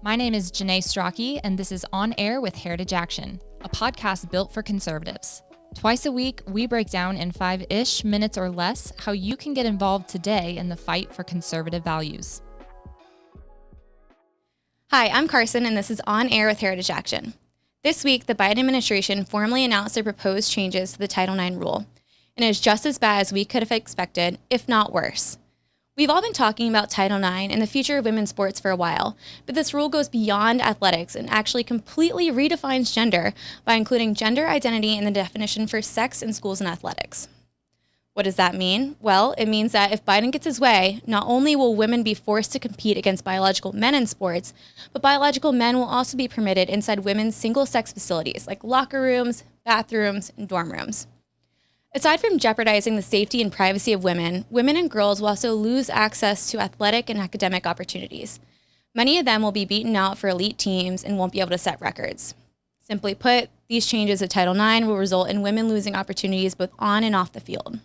My name is Janae Strachey, and this is On Air with Heritage Action, a podcast built for conservatives. Twice a week, we break down in 5-ish minutes or less how you can get involved today in the fight for conservative values. Hi, I'm Carson, and this is On Air with Heritage Action. This week, the Biden administration formally announced their proposed changes to the Title IX rule, and it is just as bad as we could have expected, if not worse. We've all been talking about Title IX and the future of women's sports for a while, but this rule goes beyond athletics and actually completely redefines gender by including gender identity in the definition for sex in schools and athletics. What does that mean? Well, it means that if Biden gets his way, not only will women be forced to compete against biological men in sports, but biological men will also be permitted inside women's single-sex facilities like locker rooms, bathrooms, and dorm rooms. Aside from jeopardizing the safety and privacy of women and girls will also lose access to athletic and academic opportunities. Many of them will be beaten out for elite teams and won't be able to set records. Simply put, these changes to Title IX will result in women losing opportunities both on and off the field.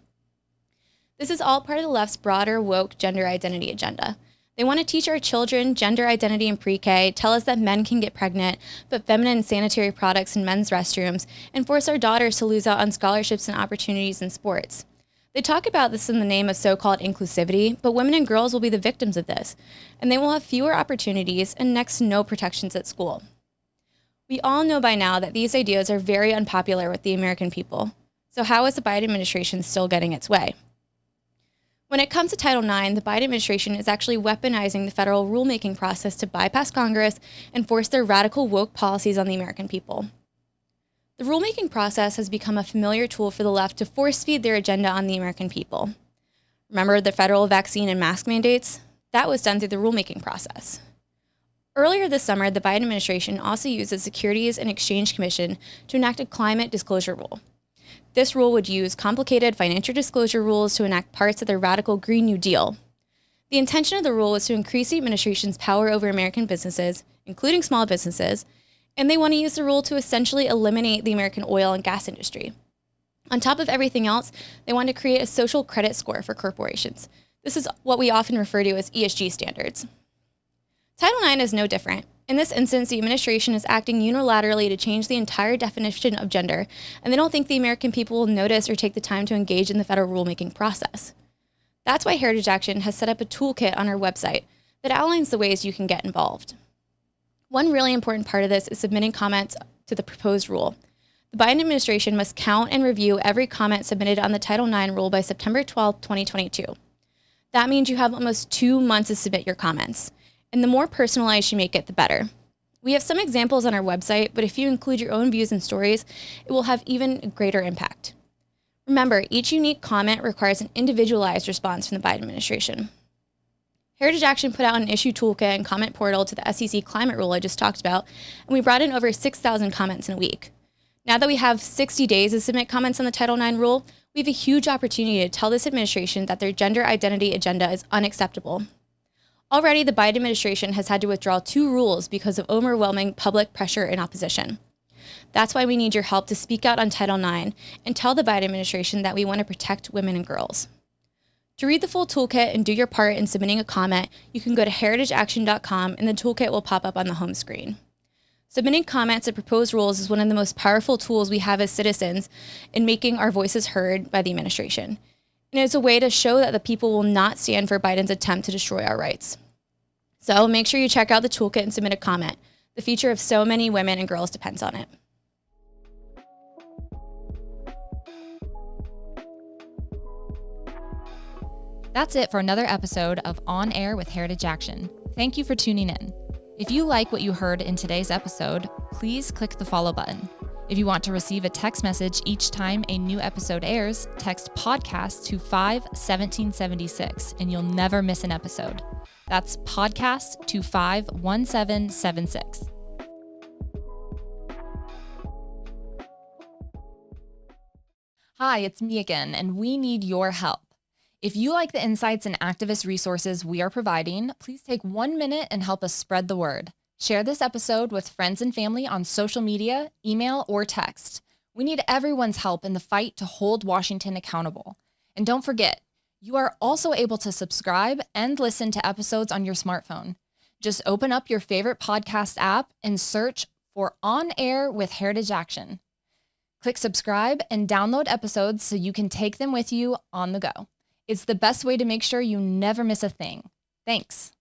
This is all part of the left's broader woke gender identity agenda. They want to teach our children gender identity in pre-K, tell us that men can get pregnant, put feminine sanitary products in men's restrooms, and force our daughters to lose out on scholarships and opportunities in sports. They talk about this in the name of so-called inclusivity, but women and girls will be the victims of this, and they will have fewer opportunities and next to no protections at school. We all know by now that these ideas are very unpopular with the American people. So how is the Biden administration still getting its way? When it comes to Title IX, the Biden administration is actually weaponizing the federal rulemaking process to bypass Congress and force their radical woke policies on the American people. The rulemaking process has become a familiar tool for the left to force-feed their agenda on the American people. Remember the federal vaccine and mask mandates? That was done through the rulemaking process. Earlier this summer, the Biden administration also used the Securities and Exchange Commission to enact a climate disclosure rule. This rule would use complicated financial disclosure rules to enact parts of their radical Green New Deal. The intention of the rule was to increase the administration's power over American businesses, including small businesses, and they want to use the rule to essentially eliminate the American oil and gas industry. On top of everything else, they want to create a social credit score for corporations. This is what we often refer to as ESG standards. Title IX is no different. In this instance, the administration is acting unilaterally to change the entire definition of gender, and they don't think the American people will notice or take the time to engage in the federal rulemaking process. That's why Heritage Action has set up a toolkit on our website that outlines the ways you can get involved. One really important part of this is submitting comments to the proposed rule. The Biden administration must count and review every comment submitted on the Title IX rule by September 12, 2022. That means you have almost 2 months to submit your comments. And the more personalized you make it, the better. We have some examples on our website, but if you include your own views and stories, it will have even greater impact. Remember, each unique comment requires an individualized response from the Biden administration. Heritage Action put out an issue toolkit and comment portal to the SEC climate rule I just talked about, and we brought in over 6,000 comments in a week. Now that we have 60 days to submit comments on the Title IX rule, we have a huge opportunity to tell this administration that their gender identity agenda is unacceptable. Already, the Biden administration has had to withdraw 2 rules because of overwhelming public pressure and opposition. That's why we need your help to speak out on Title IX and tell the Biden administration that we want to protect women and girls. To read the full toolkit and do your part in submitting a comment, you can go to heritageaction.com and the toolkit will pop up on the home screen. Submitting comments to proposed rules is one of the most powerful tools we have as citizens in making our voices heard by the administration. And it's a way to show that the people will not stand for Biden's attempt to destroy our rights. So make sure you check out the toolkit and submit a comment. The future of so many women and girls depends on it. That's it for another episode of On Air with Heritage Action. Thank you for tuning in. If you like what you heard in today's episode, please click the follow button. If you want to receive a text message each time a new episode airs, text podcast to 51776 and you'll never miss an episode. That's podcast to 51776. Hi, it's me again, and we need your help. If you like the insights and activist resources we are providing, please take 1 minute and help us spread the word. Share this episode with friends and family on social media, email, or text. We need everyone's help in the fight to hold Washington accountable. And don't forget, you are also able to subscribe and listen to episodes on your smartphone. Just open up your favorite podcast app and search for On Air with Heritage Action. Click subscribe and download episodes so you can take them with you on the go. It's the best way to make sure you never miss a thing. Thanks.